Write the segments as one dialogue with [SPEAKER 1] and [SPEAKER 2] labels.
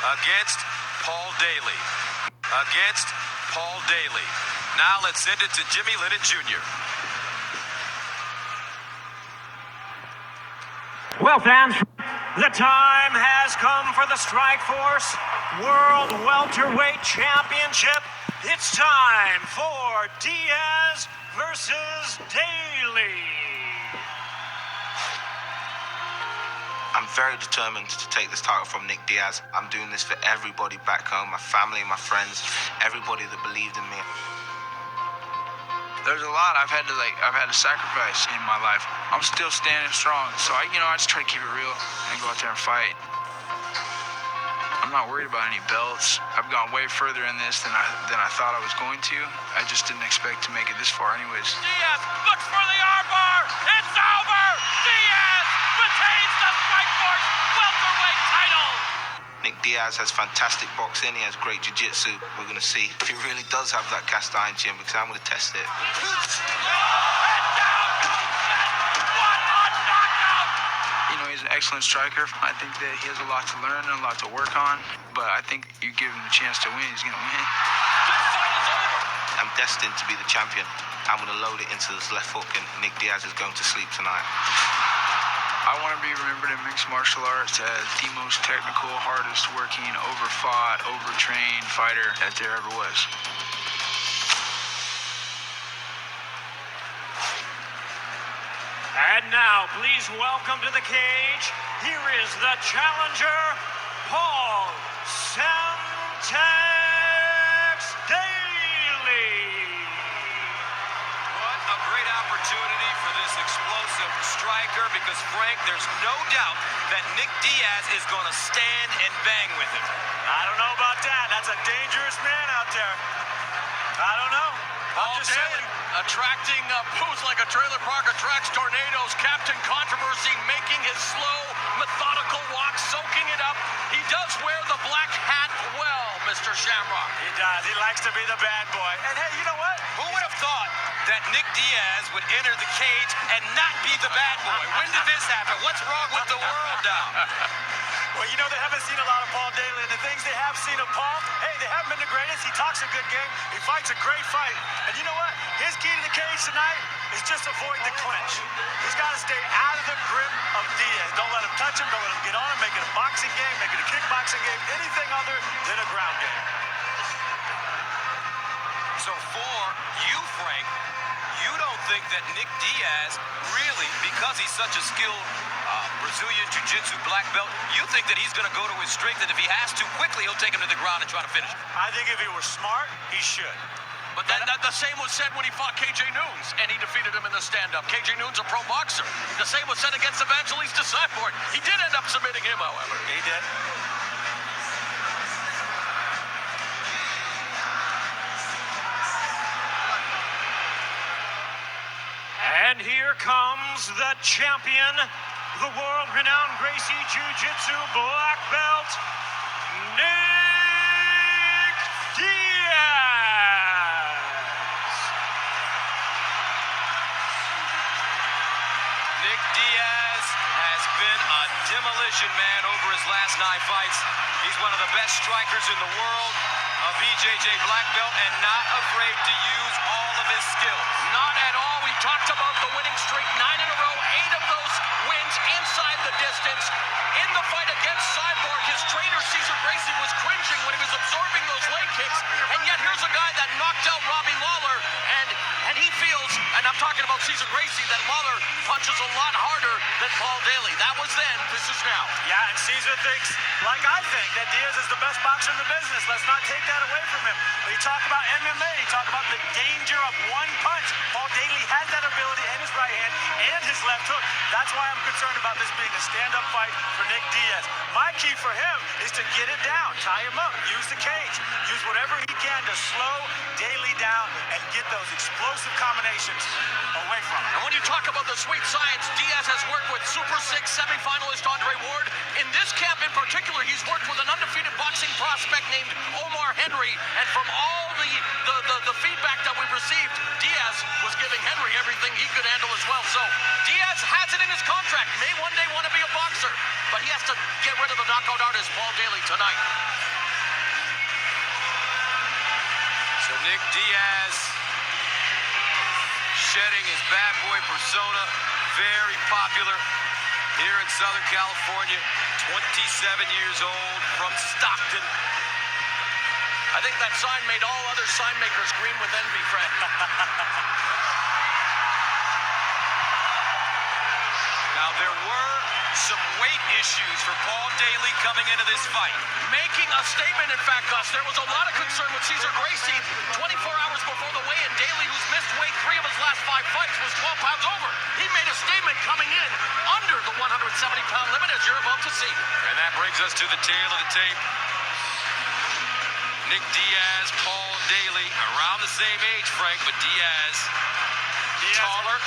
[SPEAKER 1] against Paul Daley. Against Paul Daley. Now let's send it to Jimmy Lennon Jr.
[SPEAKER 2] Well, fans, the time has come for the Strikeforce World Welterweight Championship. It's time for Diaz versus Daley.
[SPEAKER 3] I'm very determined to take this title from Nick Diaz. I'm doing this for everybody back home, my family, my friends, everybody that believed in me.
[SPEAKER 4] There's a lot I've had to sacrifice in my life. I'm still standing strong, so I just try to keep it real and go out there and fight. I'm not worried about any belts. I've gone way further in this than I thought I was going to. I just didn't expect to make it this far anyways.
[SPEAKER 1] Diaz looks for the armbar. It's over. Diaz retains the Strikeforce welterweight title.
[SPEAKER 3] Nick Diaz has fantastic boxing. He has great jiu-jitsu. We're going to see if he really does have that cast iron chin, because I'm going to test it.
[SPEAKER 4] He's an excellent striker. I think that he has a lot to learn and a lot to work on, but I think you give him a chance to win, he's going to win.
[SPEAKER 3] I'm destined to be the champion. I'm going to load it into this left hook, and Nick Diaz is going to sleep tonight.
[SPEAKER 4] I want to be remembered in mixed martial arts as the most technical, hardest working, overfought, overtrained fighter that there ever was.
[SPEAKER 2] And now, please welcome to the cage, here is the challenger, Paul Semtex Daley.
[SPEAKER 1] What a great opportunity for this explosive striker, because, Frank, there's no doubt that Nick Diaz is going to stand and bang with him.
[SPEAKER 2] I don't know about that. That's a dangerous man out there. I don't know.
[SPEAKER 1] Paul Daley attracting booze like a trailer park attracts tornadoes. Captain Controversy making his slow, methodical walk, soaking it up. He does wear the black hat well, Mr. Shamrock.
[SPEAKER 2] He does. He likes to be the bad boy. And hey, you know what?
[SPEAKER 1] Who would have thought that Nick Diaz would enter the cage and not be the bad boy? When did this happen? What's wrong with the world now?
[SPEAKER 2] Well, they haven't seen a lot of Paul Daley, and the things they have seen of Paul, hey, they haven't been the greatest. He talks a good game. He fights a great fight. And you know what? His key to the cage tonight is just avoid the clinch. He's got to stay out of the grip of Diaz. Don't let him touch him. Don't let him get on him. Make it a boxing game. Make it a kickboxing game. Anything other than a ground game.
[SPEAKER 1] So for you, Frank, you don't think that Nick Diaz really, because he's such a skilled Brazilian Jiu-Jitsu black belt, you think that he's going to go to his strength, and if he has to, quickly he'll take him to the ground and try to finish him?
[SPEAKER 2] I think if he were smart, he should.
[SPEAKER 1] But then the same was said when he fought KJ Noons, and he defeated him in the stand-up. KJ Noons, a pro boxer. The same was said against Evangelista Cyborg. He did end up submitting him, however.
[SPEAKER 2] He did. And here comes the champion, the world-renowned Gracie Jiu-Jitsu black belt, Nick Diaz.
[SPEAKER 1] Nick Diaz has been a demolition man over his last 9 fights. He's one of the best strikers in the world, a BJJ black belt, and not afraid to use all of his skills.
[SPEAKER 5] Not at all. We talked about the winning streak, 9 in a row, 8 of those wins inside the distance. In the fight against Cyborg, his trainer Cesar Gracie was cringing when he was absorbing those leg kicks, and yet here's a guy that knocked out Robbie Lawler, and he feels, and I'm talking about Cesar Gracie, that Lawler punches a lot harder than Paul Daley. That was then, this is now.
[SPEAKER 2] Yeah, and Cesar thinks, like I think, that Diaz is the best boxer in the business. Let's not take that away from him. But you talk about MMA, you talk about the danger of one punch. Paul Daley has that ability in his right hand and his left hook. That's why I'm concerned about this being a stand-up fight for Nick Diaz. My key for him is to get it down, tie him up, use the cage, use whatever he can to slow Daley down and get those explosive combinations away from him.
[SPEAKER 5] And when you talk about the sweet science, Diaz has worked with Super 6 semifinalist Andre Ward. In this camp in particular, he's worked with an undefeated boxing prospect named Omar Henry. And from all the feedback that we've received, Diaz was giving Henry everything he could handle as well. So Diaz has it in his contract. May one day want to be a boxer, but he has to get rid of the knockout artist Paul Daley tonight.
[SPEAKER 1] Nick Diaz shedding his bad boy persona, very popular here in Southern California, 27 years old, from Stockton.
[SPEAKER 5] I think that sign made all other sign makers green with envy, Fred.
[SPEAKER 1] Now, there were some weight issues for Paul Daley coming into this fight.
[SPEAKER 5] Making a statement, in fact, Gus, there was a lot of concern with Cesar Gracie 24 hours before the weigh-in. Daley, who's missed weight 3 of his last 5 fights, was 12 pounds over. He made a statement coming in under the 170-pound limit, as you're about to see.
[SPEAKER 1] And that brings us to the tail of the tape. Nick Diaz, Paul Daley, around the same age, Frank, but Diaz taller.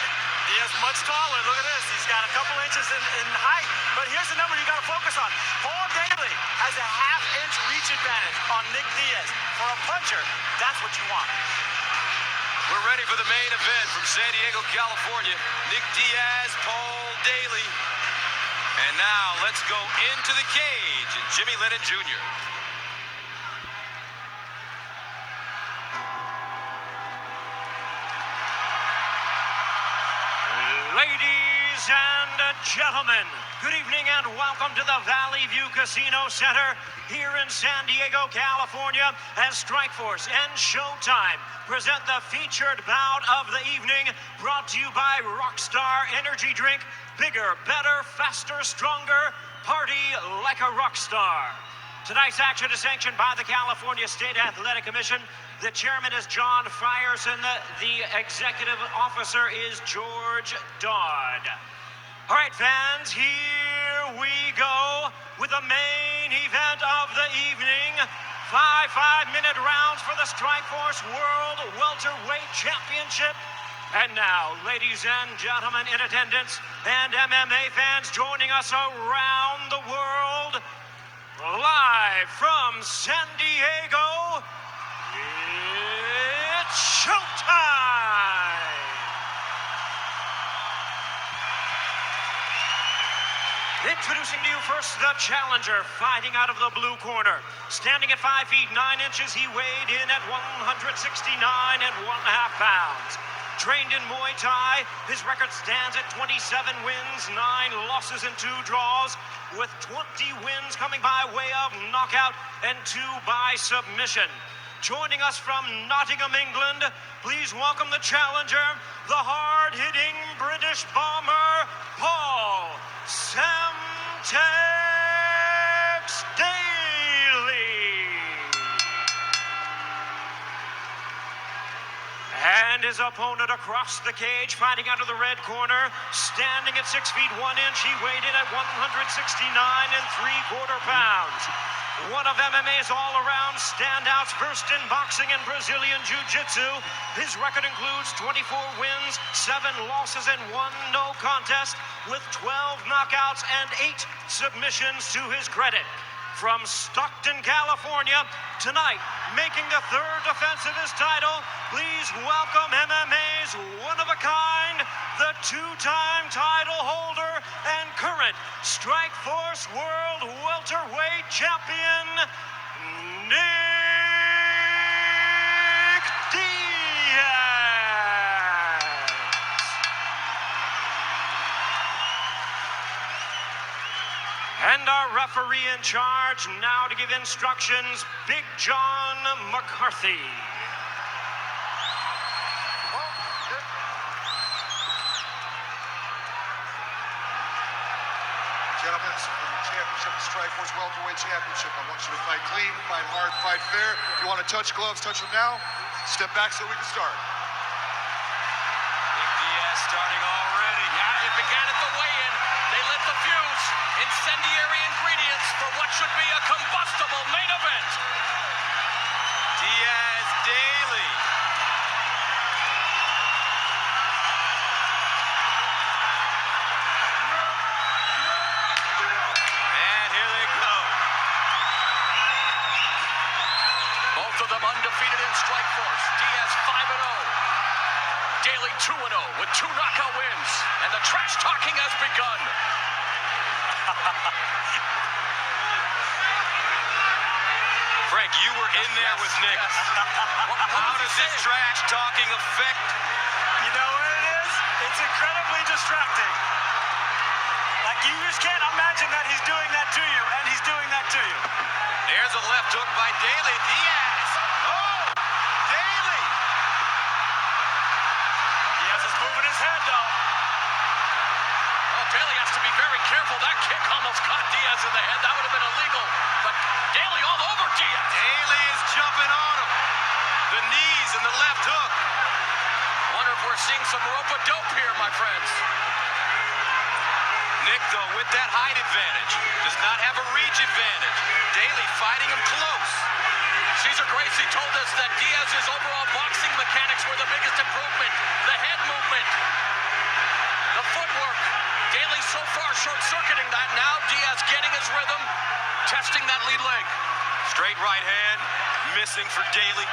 [SPEAKER 2] Diaz much taller. Look at this. He's got a couple inches in height. But here's the number you got to focus on. Paul Daley has a half-inch reach advantage on Nick Diaz. For a puncher, that's what you want.
[SPEAKER 1] We're ready for the main event from San Diego, California. Nick Diaz, Paul Daley. And now let's go into the cage. And Jimmy Lennon Jr.
[SPEAKER 6] Ladies and gentlemen, good evening and welcome to the Valley View Casino Center here in San Diego, California, as Strikeforce and Showtime present the featured bout of the evening, brought to you by Rockstar Energy Drink. Bigger, better, faster, stronger, party like a rock star. Tonight's action is sanctioned by the California State Athletic Commission. The chairman is John Frierson. The executive officer is George Dodd. All right, fans, here we go with the main event of the evening. 5 5-minute rounds for the Strikeforce World Welterweight Championship. And now, ladies and gentlemen in attendance and MMA fans joining us around the world, live from San Diego, it's showtime! Introducing to you first the challenger, fighting out of the blue corner. Standing at 5 feet 9 inches, he weighed in at 169 and 1.5 pounds. Trained in Muay Thai, his record stands at 27 wins, 9 losses, and 2 draws, with 20 wins coming by way of knockout and 2 by submission. Joining us from Nottingham, England, please welcome the challenger, the hard-hitting British bomber, Paul Semtex Daley. And his opponent across the cage, fighting out of the red corner, standing at 6 feet 1 inch, he weighed in at 169 and 3/4 pounds. One of MMA's all-around standouts, versed in boxing and Brazilian Jiu-Jitsu. His record includes 24 wins, 7 losses, and 1 no contest, with 12 knockouts and 8 submissions to his credit. From Stockton, California, tonight, making the 3rd defense of his title, please welcome MMA's one-of-a-kind, the 2-time title holder and current Strikeforce World Welterweight Champion, Nick Diaz. And our referee in charge now to give instructions, Big John McCarthy.
[SPEAKER 7] Gentlemen, this is for the championship, the Strikeforce Welterweight Championship. I want you to fight clean, fight hard, fight fair. If you want to touch gloves, touch them now. Step back so we can start.
[SPEAKER 1] Nick Diaz starting already.
[SPEAKER 5] Yeah, it began at the weigh-in. They lit the fuse. Incendiary ingredients for what should be a combustible main event.
[SPEAKER 1] Diaz, Daley. And here they go.
[SPEAKER 5] Both of them undefeated in Strikeforce. Diaz 5-0. Daley 2-0 with 2 knockout wins. And the trash talking has begun.
[SPEAKER 1] Frank, you were in there with Nick. How does this trash talking affect?
[SPEAKER 2] You know what it is? It's incredibly distracting. Like, you just can't imagine that he's doing that to you, and he's doing that to you.
[SPEAKER 1] There's a left hook by Daley. Diaz. Oh, Daley.
[SPEAKER 2] Diaz is moving his head, though.
[SPEAKER 5] Oh, Daley has to be very careful. That kick almost caught Diaz in the head. That would have been illegal. But Daley all over Diaz.
[SPEAKER 1] Daley is jumping on him. The knees and the left hook.
[SPEAKER 5] Wonder if we're seeing some rope-a-dope here, my friends.
[SPEAKER 1] Nick, though, with that height advantage, does not have a reach advantage. Daley fighting him close.
[SPEAKER 5] Cesar Gracie told us that Diaz's overall boxing mechanics were the biggest improvement. The head movement, the footwork. Daley so far short-circuiting that. Now Diaz getting his rhythm, testing that lead leg.
[SPEAKER 1] Straight right hand, missing for Daley.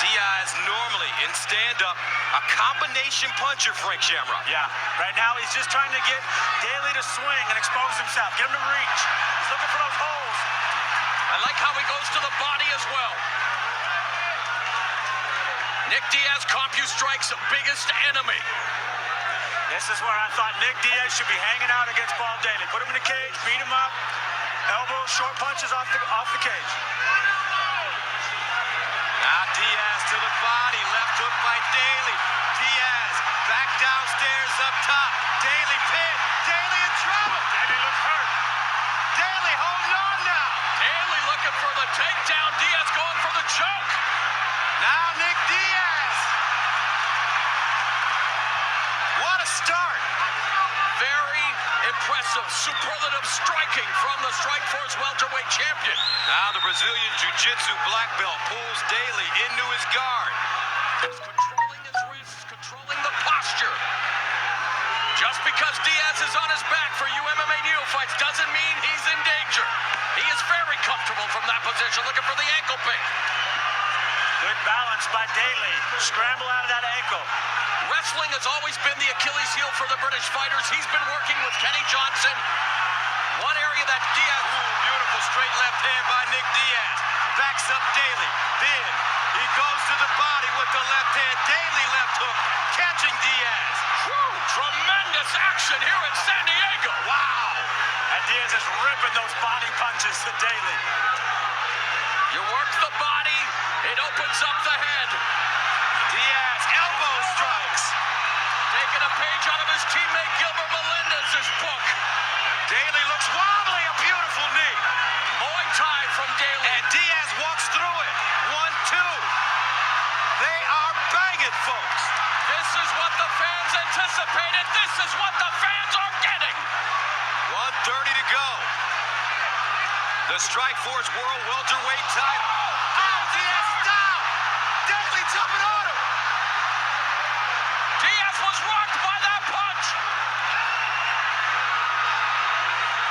[SPEAKER 1] Diaz normally in stand-up, a combination puncher, Frank Shamrock.
[SPEAKER 2] Yeah, right now he's just trying to get Daley to swing and expose himself, get him to reach. He's looking for those holes.
[SPEAKER 5] I like how he goes to the body as well. Nick Diaz, CompuStrike's biggest enemy.
[SPEAKER 2] This is where I thought Nick Diaz should be hanging out against Paul Daley. Put him in the cage, beat him up, elbows, short punches off the cage.
[SPEAKER 1] Now Diaz to the body, left hook by Daley. Diaz back downstairs up top. Daley pinned. Daley in trouble.
[SPEAKER 2] Daley looks hurt.
[SPEAKER 1] Daley holding on now.
[SPEAKER 5] Daley looking for the takedown. Diaz going for the choke.
[SPEAKER 1] Now Nick Diaz. What a start.
[SPEAKER 5] Very impressive, superlative striking from the Strikeforce welterweight champion.
[SPEAKER 1] Now the Brazilian Jiu-Jitsu black belt pulls Daley into his guard.
[SPEAKER 5] He's controlling his wrists, controlling the posture. Just because Diaz is on his back for you MMA neophytes doesn't mean he's in danger. He is very comfortable from that position, looking for the ankle pick.
[SPEAKER 2] Good balance by Daley. Scramble out of that ankle.
[SPEAKER 5] Wrestling has always been the Achilles heel for the British fighters. He's been working with Kenny Johnson. One area that Diaz...
[SPEAKER 1] Beautiful straight left hand by Nick Diaz. Backs up Daley. Then he goes to the body with the left hand. Daley left hook, catching Diaz.
[SPEAKER 5] Whew, tremendous action here in San Diego.
[SPEAKER 1] Wow.
[SPEAKER 2] And Diaz is ripping those body punches to Daley.
[SPEAKER 5] You work the body, it opens up the head.
[SPEAKER 1] Diaz, elbow strikes.
[SPEAKER 5] Taking a page out of his teammate Gilbert Melendez's book.
[SPEAKER 1] Daley looks wobbly, a beautiful knee.
[SPEAKER 5] Muay Thai from Daley.
[SPEAKER 1] And Diaz walks through it. 1-2. They are banging, folks.
[SPEAKER 5] This is what the fans anticipated. This is what the fans are getting.
[SPEAKER 1] 1:30 to go. The Strikeforce World Welterweight title. Oh, Diaz is down. Daley jumping on him.
[SPEAKER 5] Diaz was rocked by that punch.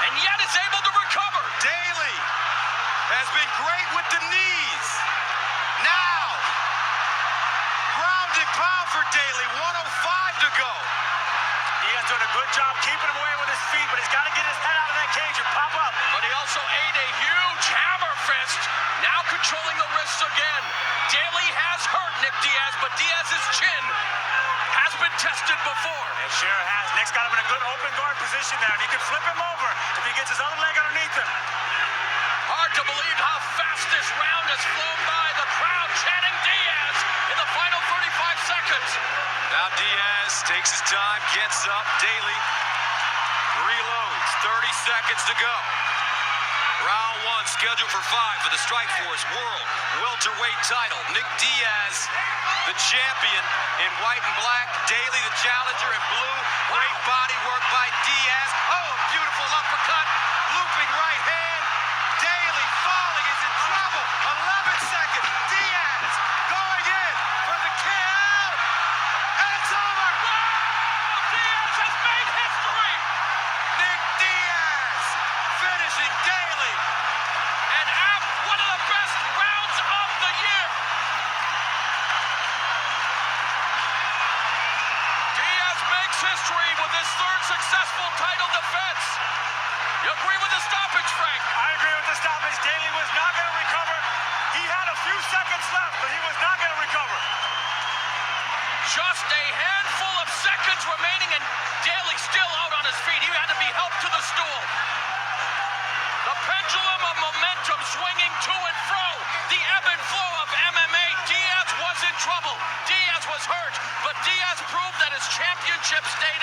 [SPEAKER 5] And yet is able to recover.
[SPEAKER 1] Daley has been great with the knees. Now, ground and pound for Daley. 1:05 to go.
[SPEAKER 2] Diaz doing a good job keeping him away with his feet, but he's got to get his head out of that cage and pop up.
[SPEAKER 5] But he also ate a huge hammer fist. Now controlling the wrists again. Daley has hurt Nick Diaz, but Diaz's chin has been tested before.
[SPEAKER 2] It sure has. Nick's got him in a good open guard position there, and he can flip him over if he gets his other leg underneath him.
[SPEAKER 5] Hard to believe how fast this round has flown by. The crowd chanting Diaz in the final 35 seconds.
[SPEAKER 1] Now Diaz takes his time, gets up. Daley reloads. 30 seconds to go. Round one scheduled for 5 for the Strikeforce World Welterweight title. Nick Diaz, the champion in white and black. Daley, the challenger in blue. Great body work by Diaz. Oh, a beautiful uppercut. Looping right hand. Daley falling, is in trouble. 11 seconds. Diaz going in for the kill. And it's over.
[SPEAKER 5] Diaz has made history.
[SPEAKER 1] Nick Diaz finishing Daley.
[SPEAKER 5] And one of the best rounds of the year. Diaz makes history with his third successful title defense.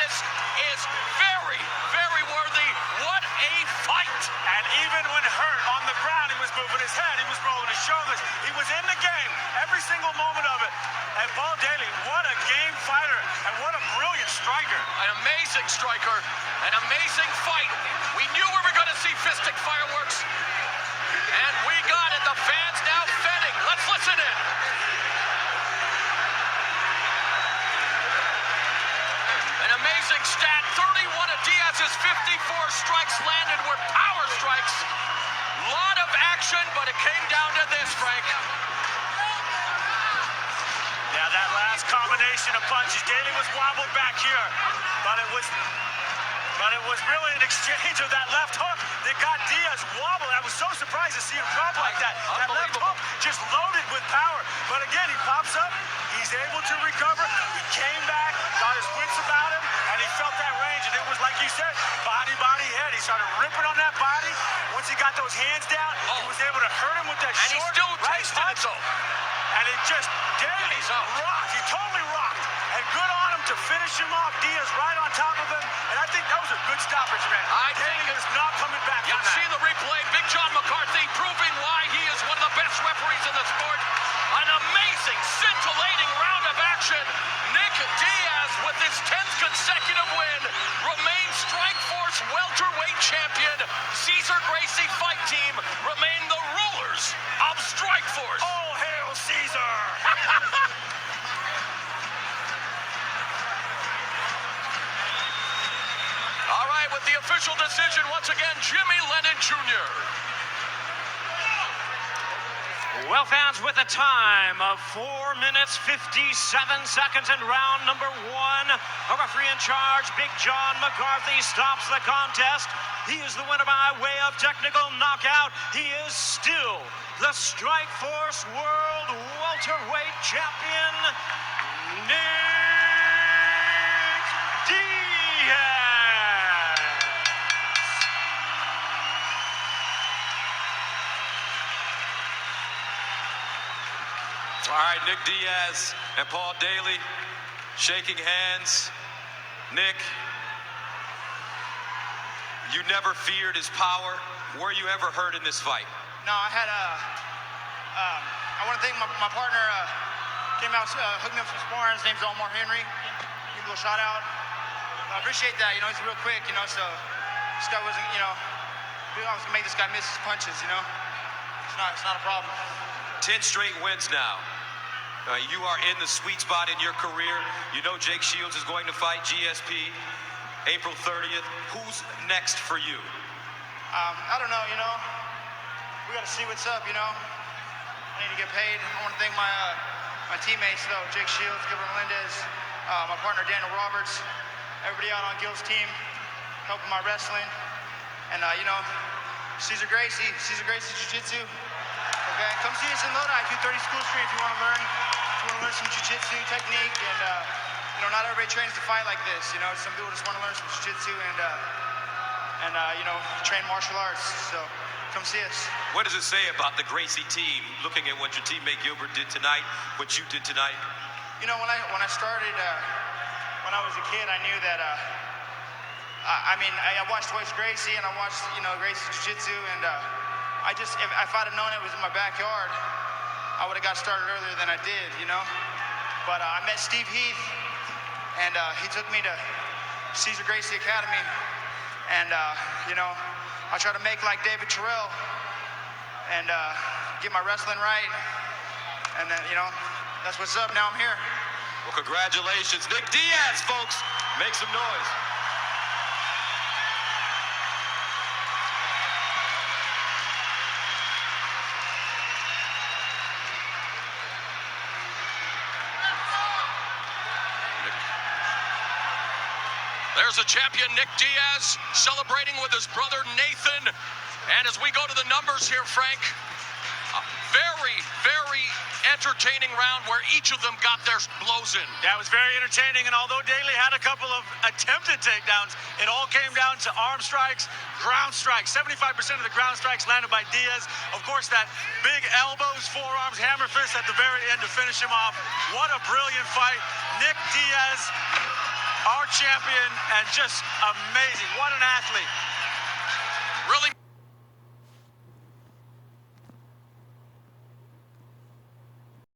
[SPEAKER 5] This is very, very worthy. What a fight!
[SPEAKER 2] And even when hurt on the ground, he was moving his head, he was rolling his shoulders. He was in the game, every single moment of it. And Paul Daley, what a game fighter, and what a brilliant striker.
[SPEAKER 5] An amazing striker, an amazing fight. We knew we were going to see fistic fireworks, and we got it. The fans now fetting. Let's listen in. An amazing stat. 31 of Diaz's 54 strikes landed were power strikes. Lot of action, but it came down to this, Frank.
[SPEAKER 2] Yeah, that last combination of punches, Daley was wobbled back here, but it was really an exchange of that left hook that got Diaz wobbled. I was so surprised to see him drop like that. That left hook just loaded with power. But again, he pops up, he's able to recover. He came back, got his wits about him, and he felt that range. And it was like you said, body, head. He started ripping on that body. Once he got those hands down, he was able to hurt him with that
[SPEAKER 5] And
[SPEAKER 2] short
[SPEAKER 5] he still
[SPEAKER 2] right
[SPEAKER 5] tasted it,
[SPEAKER 2] punch.
[SPEAKER 5] though.
[SPEAKER 2] And it just, Daley
[SPEAKER 5] he's up.
[SPEAKER 2] rocked. He totally rocked. And good on him to finish him off. Diaz right on top of him. And I think that was a good stoppage, man.
[SPEAKER 5] I
[SPEAKER 2] Daley
[SPEAKER 5] think
[SPEAKER 2] is not coming back
[SPEAKER 5] Yeah,
[SPEAKER 2] from that.
[SPEAKER 5] see the replay. Big John McCarthy proving why he is one of the best referees in the sport. An amazing, scintillating round of action. Nick Diaz, with his 10th consecutive win, remains Strikeforce welterweight champion. Cesar Gracie fight team remain the rulers of Strikeforce.
[SPEAKER 2] Oh, hail Caesar!
[SPEAKER 5] All right, with the official decision, once again, Jimmy Lennon Jr.
[SPEAKER 6] Well, fans, with a time of 4 minutes, 57 seconds in round number 1, a referee in charge, Big John McCarthy, stops the contest. He is the winner by way of technical knockout. He is still the Strikeforce World Welterweight Champion, Nick Diaz.
[SPEAKER 1] All right, Nick Diaz and Paul Daley shaking hands. Nick, you never feared his power. Were you ever hurt in this fight?
[SPEAKER 8] No, I had I want to thank my partner. Came out, hooked me up some sparring. His name's Omar Henry. Give him a little shout out. I appreciate that. You know, he's real quick. You know, so this guy wasn't. You know, I was gonna make this guy miss his punches. You know, it's not a problem.
[SPEAKER 1] 10 straight wins now. You are in the sweet spot in your career. You know Jake Shields is going to fight GSP April 30th. Who's next for you?
[SPEAKER 8] I don't know, you know. We got to see what's up, you know. I need to get paid. I want to thank my teammates, though. Jake Shields, Gilbert Melendez, my partner Daniel Roberts, everybody out on Gil's team, helping my wrestling. And, you know, Cesar Gracie Jiu-Jitsu. Okay, come see us in Lodi, 230 School Street if you want to learn. Some jiu-jitsu technique, and you know, not everybody trains to fight like this. You know, some people just want to learn some jiu-jitsu and you know, train martial arts. So come see us.
[SPEAKER 1] What does it say about the Gracie team, looking at what your teammate Gilbert did tonight, what you did tonight?
[SPEAKER 8] You know, when I started, when I was a kid, I knew that. I mean, I watched Royce Gracie, and I watched, you know, Gracie Jiu-Jitsu, and I just, if I'd have known it was in my backyard, I would have got started earlier than I did, you know? But I met Steve Heath, and he took me to Cesar Gracie Academy, and, you know, I try to make like David Terrell and get my wrestling right, and then, you know, that's what's up. Now I'm here.
[SPEAKER 1] Well, congratulations. Nick Diaz, folks. Make some noise.
[SPEAKER 5] There's a champion, Nick Diaz, celebrating with his brother Nathan. And as we go to the numbers here, Frank, a very, very entertaining round where each of them got their blows in.
[SPEAKER 2] That was very entertaining, and although Daley had a couple of attempted takedowns, it all came down to arm strikes, ground strikes. 75% of the ground strikes landed by Diaz. Of course, that big elbows, forearms, hammer fist at the very end to finish him off. What a brilliant fight. Nick Diaz, our champion, and just amazing. What an athlete.
[SPEAKER 5] Really